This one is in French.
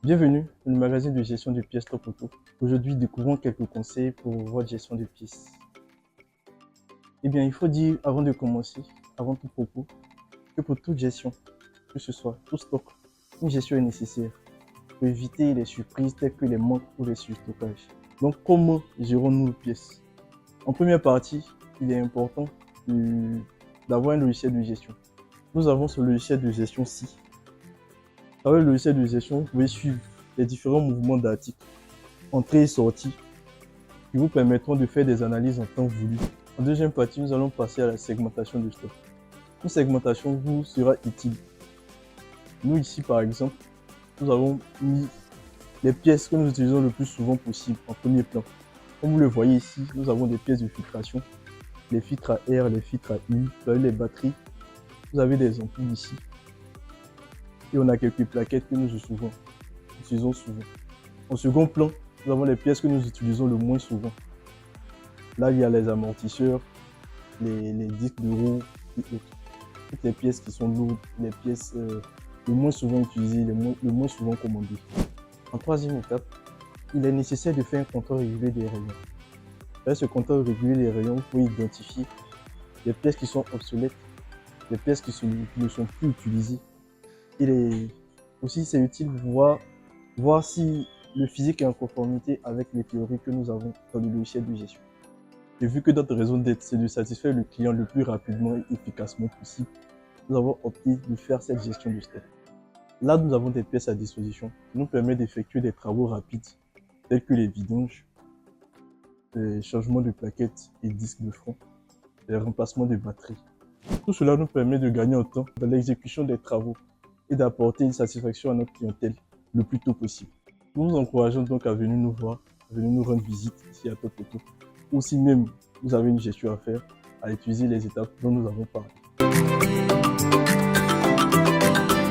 Bienvenue dans le magazine de gestion de pièces Top Auto. Aujourd'hui, découvrons quelques conseils pour votre gestion de pièces. Eh bien, il faut dire avant de commencer, avant tout propos, que pour toute gestion, que ce soit tout stock, une gestion est nécessaire pour éviter les surprises telles que les manques ou les surstockages. Donc, comment gérons-nous nos pièces? En première partie, il est important d'avoir un logiciel de gestion. Nous avons ce logiciel de gestion-ci. Avec le logiciel de gestion, vous pouvez suivre les différents mouvements d'articles, entrées et sorties, qui vous permettront de faire des analyses en temps voulu. En deuxième partie, nous allons passer à la segmentation du stock. Une segmentation vous sera utile. Nous ici, par exemple, nous avons mis les pièces que nous utilisons le plus souvent possible en premier plan. Comme vous le voyez ici, nous avons des pièces de filtration, les filtres à air, les filtres à huile, vous avez les batteries, vous avez des ampoules ici. Et on a quelques plaquettes que nous utilisons souvent. En second plan, nous avons les pièces que nous utilisons le moins souvent. Là, il y a les amortisseurs, les disques de roue et autres. Toutes les pièces qui sont lourdes, les pièces le moins souvent utilisées, le moins souvent commandées. En troisième étape, il est nécessaire de faire un contrôle régulier des rayons. Avec ce contrôle régulier des rayons, vous pouvez identifier les pièces qui sont obsolètes, les pièces qui ne sont plus utilisées. Aussi, c'est utile de voir si le physique est en conformité avec les théories que nous avons dans le logiciel de gestion. Et vu que notre raison d'être, c'est de satisfaire le client le plus rapidement et efficacement possible, nous avons opté de faire cette gestion de stock. Là, nous avons des pièces à disposition qui nous permettent d'effectuer des travaux rapides, tels que les vidanges, les changements de plaquettes et disques de frein, les remplacements de batteries. Tout cela nous permet de gagner en temps dans l'exécution des travaux et d'apporter une satisfaction à notre clientèle le plus tôt possible. Nous vous encourageons donc à venir nous voir, à venir nous rendre visite ici à Top Auto. Ou si même vous avez une gestion à faire, à utiliser les étapes dont nous avons parlé.